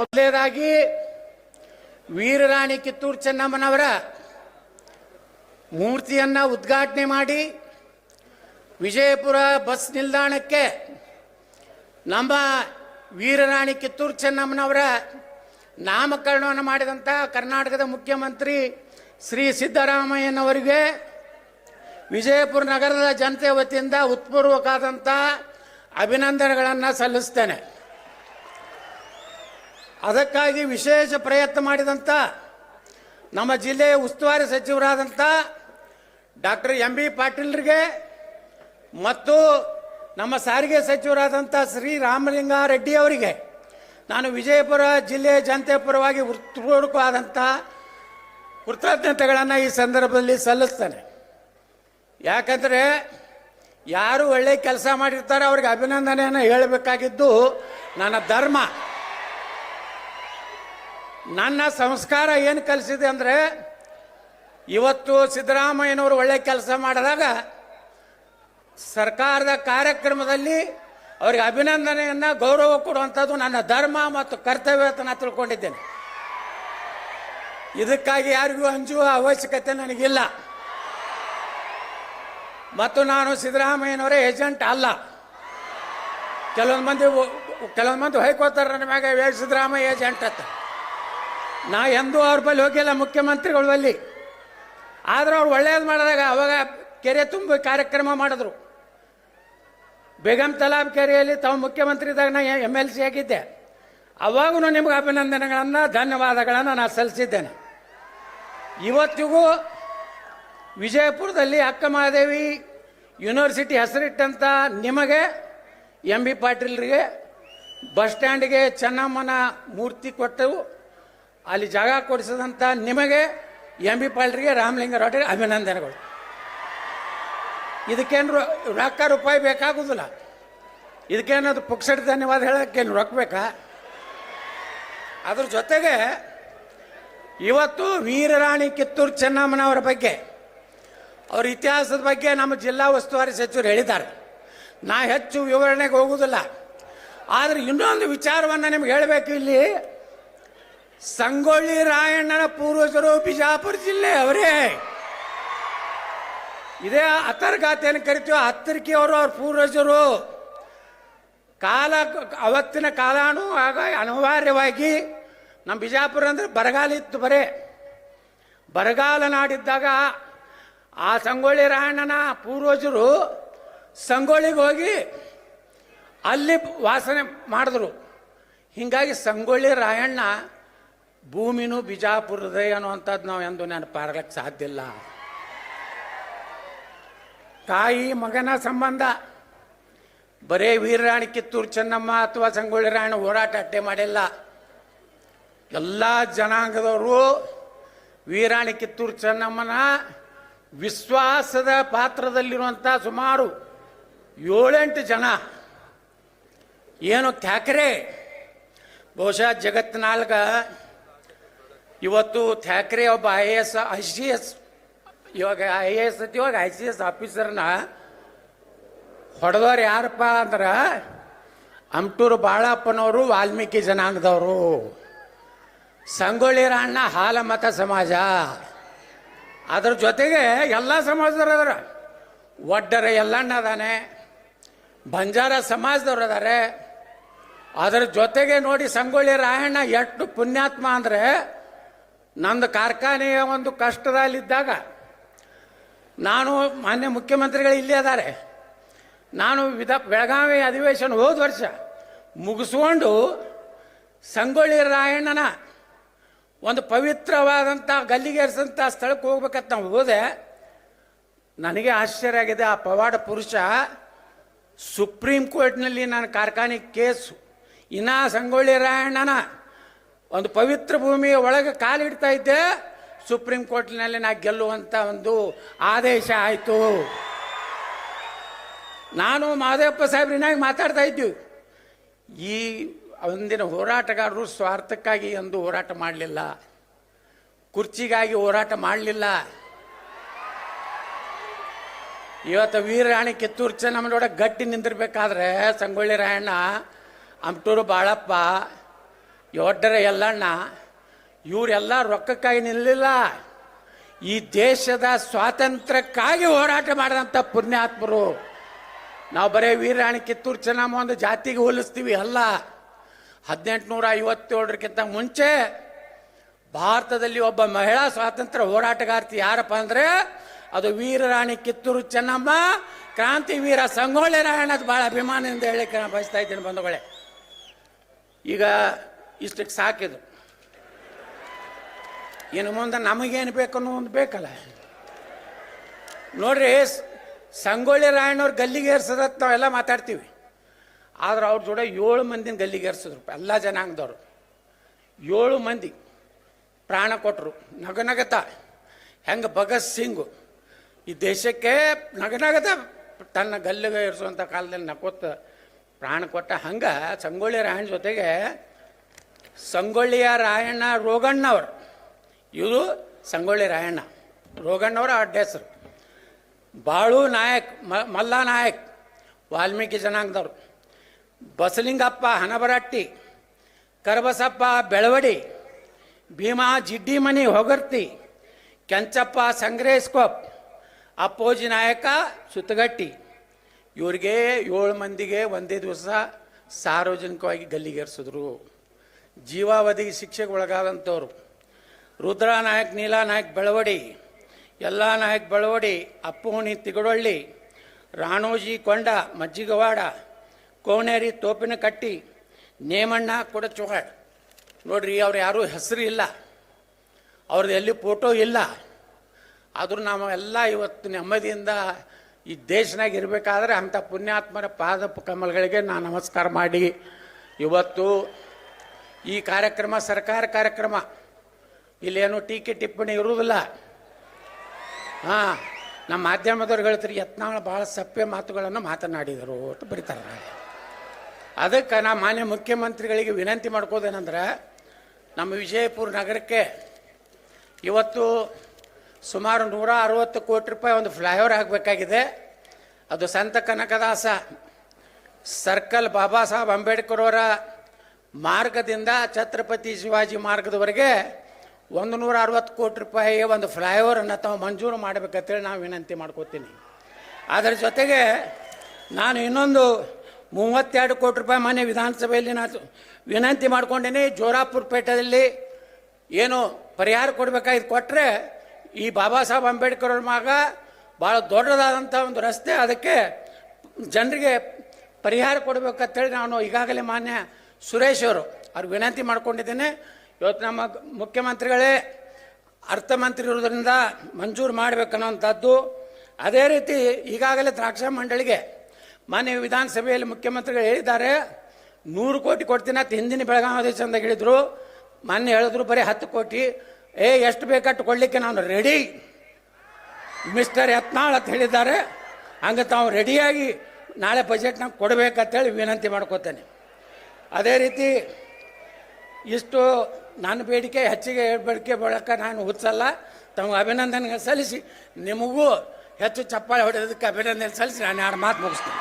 ಮೊದಲನೇದಾಗಿ ವೀರರಾಣಿ ಕಿತ್ತೂರು ಚೆನ್ನಮ್ಮನವರ ಮೂರ್ತಿಯನ್ನು ಉದ್ಘಾಟನೆ ಮಾಡಿ ವಿಜಯಪುರ ಬಸ್ ನಿಲ್ದಾಣಕ್ಕೆ ನಮ್ಮ ವೀರರಾಣಿ ಕಿತ್ತೂರು ಚೆನ್ನಮ್ಮನವರ ನಾಮಕರಣವನ್ನು ಮಾಡಿದಂಥ ಕರ್ನಾಟಕದ ಮುಖ್ಯಮಂತ್ರಿ ಶ್ರೀ ಸಿದ್ದರಾಮಯ್ಯನವರಿಗೆ ವಿಜಯಪುರ ನಗರದ ಜನತೆ ವತಿಯಿಂದ ಉತ್ಪೂರ್ವಕವಾದಂಥ ಅಭಿನಂದನೆಗಳನ್ನು ಸಲ್ಲಿಸ್ತೇನೆ. ಅದಕ್ಕಾಗಿ ವಿಶೇಷ ಪ್ರಯತ್ನ ಮಾಡಿದಂಥ ನಮ್ಮ ಜಿಲ್ಲೆಯ ಉಸ್ತುವಾರಿ ಸಚಿವರಾದಂಥ ಡಾಕ್ಟರ್ ಎಂ.ಬಿ. ಪಾಟೀಲ್ರಿಗೆ ಮತ್ತು ನಮ್ಮ ಸಾರಿಗೆ ಸಚಿವರಾದಂಥ ಶ್ರೀ ರಾಮಲಿಂಗಾರೆಡ್ಡಿ ಅವರಿಗೆ ನಾನು ವಿಜಯಪುರ ಜಿಲ್ಲೆಯ ಜನತೆ ಪರವಾಗಿ ಹೃತ್ಪೂರ್ವಕವಾದಂಥ ಕೃತಜ್ಞತೆಗಳನ್ನು ಈ ಸಂದರ್ಭದಲ್ಲಿ ಸಲ್ಲಿಸ್ತೇನೆ. ಯಾಕಂದರೆ ಯಾರು ಒಳ್ಳೆಯ ಕೆಲಸ ಮಾಡಿರ್ತಾರೆ ಅವ್ರಿಗೆ ಅಭಿನಂದನೆಯನ್ನು ಹೇಳಬೇಕಾಗಿದ್ದು ನನ್ನ ಧರ್ಮ. ನನ್ನ ಸಂಸ್ಕಾರ ಏನು ಕಲಿಸಿದೆ ಅಂದರೆ, ಇವತ್ತು ಸಿದ್ದರಾಮಯ್ಯನವರು ಒಳ್ಳೆ ಕೆಲಸ ಮಾಡಿದಾಗ ಸರ್ಕಾರದ ಕಾರ್ಯಕ್ರಮದಲ್ಲಿ ಅವರಿಗೆ ಅಭಿನಂದನೆಯನ್ನು ಗೌರವ ಕೊಡುವಂಥದ್ದು ನನ್ನ ಧರ್ಮ ಮತ್ತು ಕರ್ತವ್ಯ ಅಂತ ನಾನು ತಿಳ್ಕೊಂಡಿದ್ದೇನೆ. ಇದಕ್ಕಾಗಿ ಯಾರಿಗೂ ಅಂಜುವ ಅವಶ್ಯಕತೆ ನನಗಿಲ್ಲ. ಮತ್ತು ನಾನು ಸಿದ್ದರಾಮಯ್ಯನವರೇ ಏಜೆಂಟ್ ಅಲ್ಲ. ಕೆಲವೊಂದು ಮಂದಿ ಹೊಯ್ಕೋತಾರೆ ನನ್ನ ಮ್ಯಾಗ ಸಿದ್ದರಾಮಯ್ಯ ಏಜೆಂಟ್ ಅಂತ. ನಾ ಎಂದೂ ಅವ್ರ ಬಳಿ ಹೋಗಿಲ್ಲ, ಮುಖ್ಯಮಂತ್ರಿಗಳ ಬಳಿ. ಆದ್ರೆ ಅವ್ರು ಒಳ್ಳೇದು ಮಾಡಿದಾಗ ಅವಾಗ ಕೆರೆ ತುಂಬ ಕಾರ್ಯಕ್ರಮ ಮಾಡಿದ್ರು. ಬೇಗಂ ತಲಾಬ್ ಕೆರೆಯಲ್ಲಿ ತಾವು ಮುಖ್ಯಮಂತ್ರಿ ಇದ್ದಾಗ ನಾ MLC ಆಗಿದ್ದೆ. ಅವಾಗೂ ನಿಮ್ಗೆ ಅಭಿನಂದನೆಗಳನ್ನು ಧನ್ಯವಾದಗಳನ್ನು ನಾನು ಸಲ್ಲಿಸಿದ್ದೇನೆ. ಇವತ್ತಿಗೂ ವಿಜಯಪುರದಲ್ಲಿ ಅಕ್ಕ ಮಹಾದೇವಿ ಯೂನಿವರ್ಸಿಟಿ ಹೆಸರಿಟ್ಟಂಥ ನಿಮಗೆ, ಎಂ.ಬಿ. ಪಾಟೀಲ್ರಿಗೆ ಬಸ್ ಸ್ಟ್ಯಾಂಡಿಗೆ ಚೆನ್ನಮ್ಮನ ಮೂರ್ತಿ ಕೊಟ್ಟು ಅಲ್ಲಿ ಜಾಗ ಕೊಡಿಸಿದಂಥ ನಿಮಗೆ, ಎಂ.ಬಿ. ಪಾಟೀಲ್ರಿಗೆ, ರಾಮಲಿಂಗಾರೆಡ್ಡಿಗೆ ಅಭಿನಂದನೆಗಳು. ಇದಕ್ಕೇನು ರೊಕ್ಕ ರೂಪಾಯಿ ಬೇಕಾಗುವುದಿಲ್ಲ. ಇದಕ್ಕೇನದು ಪುಕ್ಸಟ್ ಧನ್ಯವಾದ ಹೇಳೋಕ್ಕೇನು ರೊಕ್ಕ ಬೇಕಾ? ಅದ್ರ ಜೊತೆಗೆ ಇವತ್ತು ವೀರರಾಣಿ ಕಿತ್ತೂರು ಚೆನ್ನಮ್ಮನವರ ಬಗ್ಗೆ, ಅವ್ರ ಇತಿಹಾಸದ ಬಗ್ಗೆ ನಮ್ಮ ಜಿಲ್ಲಾ ಉಸ್ತುವಾರಿ ಸಚಿವರು ಹೇಳಿದ್ದಾರೆ. ನಾ ಹೆಚ್ಚು ವಿವರಣೆಗೆ ಹೋಗುವುದಿಲ್ಲ. ಆದರೆ ಇನ್ನೊಂದು ವಿಚಾರವನ್ನು ನಿಮ್ಗೆ ಹೇಳಬೇಕು. ಇಲ್ಲಿ ಸಂಗೊಳ್ಳಿ ರಾಯಣ್ಣನ ಪೂರ್ವಜರು ಬಿಜಾಪುರ ಜಿಲ್ಲೆ ಅವರೇ. ಇದೇ ಅತರ್ಗಾತಿಯನ್ನು ಕರಿತೀವಿ. ಹತ್ತರಿಕೆಯವರು ಅವ್ರ ಪೂರ್ವಜರು. ಅವತ್ತಿನ ಕಾಲಾನು ಆಗ ಅನಿವಾರ್ಯವಾಗಿ ನಮ್ಮ ಬಿಜಾಪುರ ಅಂದರೆ ಬರಗಾಲ ಇತ್ತು. ಬರಗಾಲ ನಾಡಿದ್ದಾಗ ಆ ಸಂಗೊಳ್ಳಿ ರಾಯಣ್ಣನ ಪೂರ್ವಜರು ಸಂಗೊಳ್ಳಿಗೆ ಹೋಗಿ ಅಲ್ಲಿ ವಾಸನೆ ಮಾಡಿದ್ರು. ಹೀಗಾಗಿ ಸಂಗೊಳ್ಳಿ ರಾಯಣ್ಣ ಭೂಮಿನೂ ಬಿಜಾಪುರದೇ ಅನ್ನುವಂಥದ್ದು ನಾವು ಎಂದು ನೆನಪಾರ್ಲಿಕ್ಕೆ ಸಾಧ್ಯ ಇಲ್ಲ. ತಾಯಿ ಮಗನ ಸಂಬಂಧ ಬರೇ ವೀರರಾಣಿ ಕಿತ್ತೂರು ಚೆನ್ನಮ್ಮ ಅಥವಾ ಸಂಗೊಳ್ಳಿ ರಾಯಣ್ಣ ಹೋರಾಟ ಅಟ್ಟೆ ಮಾಡಿಲ್ಲ. ಎಲ್ಲ ಜನಾಂಗದವರು ವೀರರಾಣಿ ಕಿತ್ತೂರು ಚೆನ್ನಮ್ಮನ ವಿಶ್ವಾಸದ ಪಾತ್ರದಲ್ಲಿರುವಂಥ ಸುಮಾರು 7-8 ಜನ ಏನು ಥ್ಯಾಕ್ರೆ, ಬಹುಶಃ ಜಗತ್ತಿನಾಲ್ಗ ಇವತ್ತು ಥ್ಯಾಕ್ರೆ ಒಬ್ಬ ICS ಇವಾಗ IAS ಇವಾಗ ICS ಆಫೀಸರ್ನ ಹೊಡೆದವ್ರು ಯಾರಪ್ಪ ಅಂದ್ರೆ ಅಮಟೂರು ಬಾಳಪ್ಪನವರು ವಾಲ್ಮೀಕಿ ಜನಾಂಗದವರು. ಸಂಗೊಳ್ಳಿ ರಾಯಣ್ಣ ಹಾಲಮತ ಸಮಾಜ. ಅದ್ರ ಜೊತೆಗೆ ಎಲ್ಲ ಸಮಾಜದವ್ರು ಅದಾರ. ಒಡ್ಡರ ಎಲ್ಲಣ್ಣ ಅದಾನೆ, ಬಂಜಾರ ಸಮಾಜದವ್ರು ಅದಾರೆ. ಅದರ ಜೊತೆಗೆ ನೋಡಿ ಸಂಗೊಳ್ಳಿ ರಾಯಣ್ಣ ಎಷ್ಟು ಪುಣ್ಯಾತ್ಮ ಅಂದರೆ, ನಂದು ಕಾರ್ಖಾನೆಯ ಒಂದು ಕಷ್ಟದಲ್ಲಿದ್ದಾಗ ನಾನು ಮಾನ್ಯ ಮುಖ್ಯಮಂತ್ರಿಗಳು ಇಲ್ಲೇ ಅದಾರೆ. ನಾನು ಬೆಳಗಾವಿ ಅಧಿವೇಶನ ಹೋದ ವರ್ಷ ಮುಗಿಸ್ಕೊಂಡು ಸಂಗೊಳ್ಳಿ ರಾಯಣ್ಣನ ಒಂದು ಪವಿತ್ರವಾದಂಥ ಗಲ್ಲಿಗೇರಿಸಂಥ ಸ್ಥಳಕ್ಕೆ ಹೋಗ್ಬೇಕಂತ ನಾವು ಹೋದೆ. ನನಗೆ ಆಶ್ಚರ್ಯ ಆಗಿದೆ. ಆ ಪವಾಡ ಪುರುಷ ಸುಪ್ರೀಂ ಕೋರ್ಟ್ನಲ್ಲಿ ನನ್ನ ಕಾರ್ಖಾನೆ ಕೇಸು ಇನ್ನು ಸಂಗೊಳ್ಳಿ ರಾಯಣ್ಣನ ಒಂದು ಪವಿತ್ರ ಭೂಮಿಯ ಒಳಗೆ ಕಾಲಿಡ್ತಾ ಇದ್ದೆ. ಸುಪ್ರೀಂ ಕೋರ್ಟ್ನಲ್ಲಿ ನಾ ಗೆಲ್ಲುವಂಥ ಒಂದು ಆದೇಶ ಆಯಿತು. ನಾನು ಮಹದೇವಪ್ಪ ಸಾಹೇಬ್ರಿನಾಗಿ ಮಾತಾಡ್ತಾ ಇದ್ದೀವಿ. ಈ ಒಂದಿನ ಹೋರಾಟಗಾರರು ಸ್ವಾರ್ಥಕ್ಕಾಗಿ ಎಂದು ಹೋರಾಟ ಮಾಡಲಿಲ್ಲ, ಕುರ್ಚಿಗಾಗಿ ಹೋರಾಟ ಮಾಡಲಿಲ್ಲ. ಇವತ್ತು ವೀರರಾಣಿ ಕಿತ್ತೂರು ಚೆನ್ನಮ್ಮನೋಡ ಗಟ್ಟಿ ನಿಂದಿರ್ಬೇಕಾದ್ರೆ ಸಂಗೊಳ್ಳಿ ರಾಯಣ್ಣ, ಅಮಟೂರು ಬಾಳಪ್ಪ, ಒಡ್ಡರ ಎಲ್ಲಣ್ಣ ಇವರೆಲ್ಲ ರೊಕ್ಕಕ್ಕಾಗಿ ನಿಲ್ಲಲಿಲ್ಲ, ಈ ದೇಶದ ಸ್ವಾತಂತ್ರ್ಯಕ್ಕಾಗಿ ಹೋರಾಟ ಮಾಡಿದಂಥ ಪುಣ್ಯಾತ್ಮರು. ನಾವು ಬರೀ ವೀರರಾಣಿ ಕಿತ್ತೂರು ಚೆನ್ನಮ್ಮ ಒಂದು ಜಾತಿಗೆ ಹೋಲಿಸ್ತೀವಿ ಅಲ್ಲ. 1857ಕ್ಕಿಂತ ಮುಂಚೆ ಭಾರತದಲ್ಲಿ ಒಬ್ಬ ಮಹಿಳಾ ಸ್ವಾತಂತ್ರ್ಯ ಹೋರಾಟಗಾರ್ತಿ ಯಾರಪ್ಪ ಅಂದರೆ ಅದು ವೀರರಾಣಿ ಕಿತ್ತೂರು ಚೆನ್ನಮ್ಮ, ಕ್ರಾಂತಿವೀರ ಸಂಗೊಳ್ಳಿ ರಾಯಣ್ಣದ ಭಾಳ ಅಭಿಮಾನದಿಂದ ಹೇಳಿಕ್ಕೆ ನಾನು ಬಯಸ್ತಾ ಇದ್ದೀನಿ ಬಂಧುಗಳೇ. ಈಗ ಇಷ್ಟಕ್ಕೆ ಸಾಕಿದು, ಇನ್ನು ಮುಂದೆ ನಮಗೇನು ಬೇಕು ಅನ್ನೋ ಒಂದು ಬೇಕಲ್ಲ. ನೋಡ್ರಿ, ಸಂಗೊಳ್ಳಿ ರಾಯಣ್ಣವ್ರು ಗಲ್ಲಿಗೇರ್ಸದತ್ ನಾವೆಲ್ಲ ಮಾತಾಡ್ತೀವಿ, ಆದ್ರೆ ಅವ್ರ ಜೋಡ 7 ಮಂದಿನ ಗಲ್ಲಿಗೇರ್ಸಿದ್ರು. ಎಲ್ಲ ಜನಾಂಗದವರು 7 ಮಂದಿ ಪ್ರಾಣ ಕೊಟ್ಟರು ನಗನಗತ. ಹೆಂಗೆ ಭಗತ್ ಸಿಂಗು ಈ ದೇಶಕ್ಕೆ ನಗನಗತ ತನ್ನ ಗಲ್ಲಿಗೆ ಇರಿಸುವಂಥ ಕಾಲದಲ್ಲಿ ನಕ್ಕೊತ್ತ ಪ್ರಾಣ ಕೊಟ್ಟ, ಹಂಗೆ ಸಂಗೊಳ್ಳಿ ರಾಯಣ್ಣ ಜೊತೆಗೆ ಸಂಗೊಳ್ಳಿಯ ರಾಯಣ್ಣ ರೋಗಣ್ಣವ್ರು, ಇವರು ಸಂಗೊಳ್ಳಿ ರಾಯಣ್ಣ, ರೋಗಣ್ಣವ್ರ ಅಡ್ಡ ಹೆಸರು. ಬಾಳು ನಾಯಕ್, ಮಲ್ಲ ನಾಯಕ್ ವಾಲ್ಮೀಕಿ ಜನಾಂಗದವರು, ಬಸಲಿಂಗಪ್ಪ ಹನಬರಟ್ಟಿ, ಕರಬಸಪ್ಪ ಬೆಳವಡಿ, ಭೀಮಾ ಜಿಡ್ಡಿಮನಿ ಹೊಗರ್ತಿ, ಕೆಂಚಪ್ಪ ಸಂಗ್ರೇಸ್ಕೊಪ್, ಅಪ್ಪೋಜಿ ನಾಯಕ ಸುತ್ತಗಟ್ಟಿ. ಇವ್ರಿಗೆ 7 ಮಂದಿಗೆ ಒಂದೇ ದಿವಸ ಸಾರ್ವಜನಿಕವಾಗಿ ಗಲ್ಲಿಗೇರಿಸಿದ್ರು. ಜೀವಾವಧಿಗೆ ಶಿಕ್ಷೆಗೆ ಒಳಗಾದಂಥವ್ರು ರುದ್ರ ನಾಯಕ್, ನೀಲಾ ನಾಯಕ್ ಬೆಳವಡಿ, ಎಲ್ಲ ನಾಯಕ್ ಬೆಳವಡಿ, ಅಪ್ಪುಹುಣಿ ತಿಗಡೊಳ್ಳಿ, ರಾಣೋಜಿ ಕೊಂಡ ಮಜ್ಜಿಗವಾಡ, ಕೋಣೇರಿ ತೋಪಿನಕಟ್ಟಿ, ನೇಮಣ್ಣ ಕೊಡಚೋಹಾಡ್. ನೋಡ್ರಿ, ಅವ್ರು ಯಾರೂ ಹೆಸರು ಇಲ್ಲ, ಅವ್ರದ್ದು ಎಲ್ಲಿ ಫೋಟೋ ಇಲ್ಲ, ಆದರೂ ನಾವೆಲ್ಲ ಇವತ್ತು ನೆಮ್ಮದಿಯಿಂದ ಈ ದೇಶನಾಗ ಇರಬೇಕಾದ್ರೆ ಅಂಥ ಪುಣ್ಯಾತ್ಮರ ಪಾದ ಕಮಲಗಳಿಗೆ ನಾನು ನಮಸ್ಕಾರ ಮಾಡಿ, ಇವತ್ತು ಈ ಕಾರ್ಯಕ್ರಮ ಸರ್ಕಾರ ಕಾರ್ಯಕ್ರಮ, ಇಲ್ಲೇನು ಟೀಕೆ ಟಿಪ್ಪಣಿ ಇರುವುದಿಲ್ಲ. ಹಾಂ, ನಮ್ಮ ಮಾಧ್ಯಮದವ್ರು ಹೇಳ್ತಾರೆ ಯತ್ನಾಳ್ ಭಾಳ ಸಪ್ಪೆ ಮಾತುಗಳನ್ನು ಮಾತನಾಡಿದರು ಅಂತ ಬರೀತಾರೆ. ಅದಕ್ಕೆ ನಾ ಮಾನ್ಯ ಮುಖ್ಯಮಂತ್ರಿಗಳಿಗೆ ವಿನಂತಿ ಮಾಡ್ಕೋದೇನೆಂದ್ರೆ, ನಮ್ಮ ವಿಜಯಪುರ ನಗರಕ್ಕೆ ಇವತ್ತು ಸುಮಾರು 160 ಕೋಟಿ ರೂಪಾಯಿ ಒಂದು ಫ್ಲೈಓವರ್ ಆಗಬೇಕಾಗಿದೆ. ಅದು ಸಂತ ಕನಕದಾಸ ಸರ್ಕಲ್ ಬಾಬಾ ಸಾಹೇಬ್ ಅಂಬೇಡ್ಕರ್ ಅವರ ಮಾರ್ಗದಿಂದ ಛತ್ರಪತಿ ಶಿವಾಜಿ ಮಾರ್ಗದವರೆಗೆ 160 ಕೋಟಿ ರೂಪಾಯಿ ಒಂದು ಫ್ಲೈಓವರನ್ನು ತಾವು ಮಂಜೂರು ಮಾಡಬೇಕಂತೇಳಿ ನಾವು ವಿನಂತಿ ಮಾಡ್ಕೋತೀನಿ. ಅದರ ಜೊತೆಗೆ ನಾನು ಇನ್ನೊಂದು 32 ಕೋಟಿ ರೂಪಾಯಿ ಮನೆ ವಿಧಾನಸಭೆಯಲ್ಲಿ ನಾನು ವಿನಂತಿ ಮಾಡ್ಕೊಂಡೇನೆ. ಜೋರಾಪುರ ಪೇಟೆಯಲ್ಲಿ ಏನು ಪರಿಹಾರ ಕೊಡಬೇಕಾಗಿದ್ದು ಕೊಟ್ಟರೆ, ಈ ಬಾಬಾ ಸಾಹೇಬ್ ಅಂಬೇಡ್ಕರ್ ಅವ್ರ ಮಾರ್ಗ ಭಾಳ ದೊಡ್ಡದಾದಂಥ ಒಂದು ರಸ್ತೆ, ಅದಕ್ಕೆ ಜನರಿಗೆ ಪರಿಹಾರ ಕೊಡಬೇಕಂತೇಳಿ ನಾನು ಈಗಾಗಲೇ ಮಾನ್ಯ ಸುರೇಶ್ ಅವ್ರಿಗೆ ವಿನಂತಿ ಮಾಡ್ಕೊಂಡಿದ್ದೇನೆ. ಇವತ್ತು ನಮ್ಮ ಮುಖ್ಯಮಂತ್ರಿಗಳೇ ಅರ್ಥಮಂತ್ರಿ ಇರೋದ್ರಿಂದ ಮಂಜೂರು ಮಾಡಬೇಕನ್ನೋಂಥದ್ದು. ಅದೇ ರೀತಿ ಈಗಾಗಲೇ ದ್ರಾಕ್ಷಾ ಮಂಡಳಿಗೆ ಮಾನ್ಯ ವಿಧಾನಸಭೆಯಲ್ಲಿ ಮುಖ್ಯಮಂತ್ರಿಗಳು ಹೇಳಿದ್ದಾರೆ 100 ಕೋಟಿ ಕೊಡ್ತೀನಿ ಅಂತ ಹಿಂದಿನ ಬೆಳಗಾವಿ ಚಂದಾಗ ಹೇಳಿದರು. ಮಾನ್ಯ ಹೇಳಿದ್ರು ಬರೀ 10 ಕೋಟಿ, ಎಷ್ಟು ಬೇಕಟ್ಟು ಕೊಡಲಿಕ್ಕೆ ನಾನು ರೆಡಿ ಮಿಸ್ಟರ್ ಯತ್ನಾಳ್ ಅಂತ ಹೇಳಿದ್ದಾರೆ. ಹಂಗೆ ತಾವು ರೆಡಿಯಾಗಿ ನಾಳೆ ಬಜೆಟ್ನಾಗ ಕೊಡಬೇಕಂತೇಳಿ ವಿನಂತಿ ಮಾಡ್ಕೋತೇನೆ. ಅದೇ ರೀತಿ ಇಷ್ಟು ನನ್ನ ಬೇಡಿಕೆ ಹೆಚ್ಚಿಗೆ ಬೇಡಿಕೆ ಬಳಕ ನಾನು ಹುಚ್ಚಲ್ಲ, ತಮಗೆ ಅಭಿನಂದನೆ ಸಲ್ಲಿಸಿ ನಿಮಗೂ ಹೆಚ್ಚು ಚಪ್ಪಾಳೆ ಹೊಡೆಯೋದಕ್ಕೆ ಅಭಿನಂದನೆ ಸಲ್ಲಿಸಿ ನಾನು 2 ಮಾತು ಮುಗಿಸ್ತೀನಿ.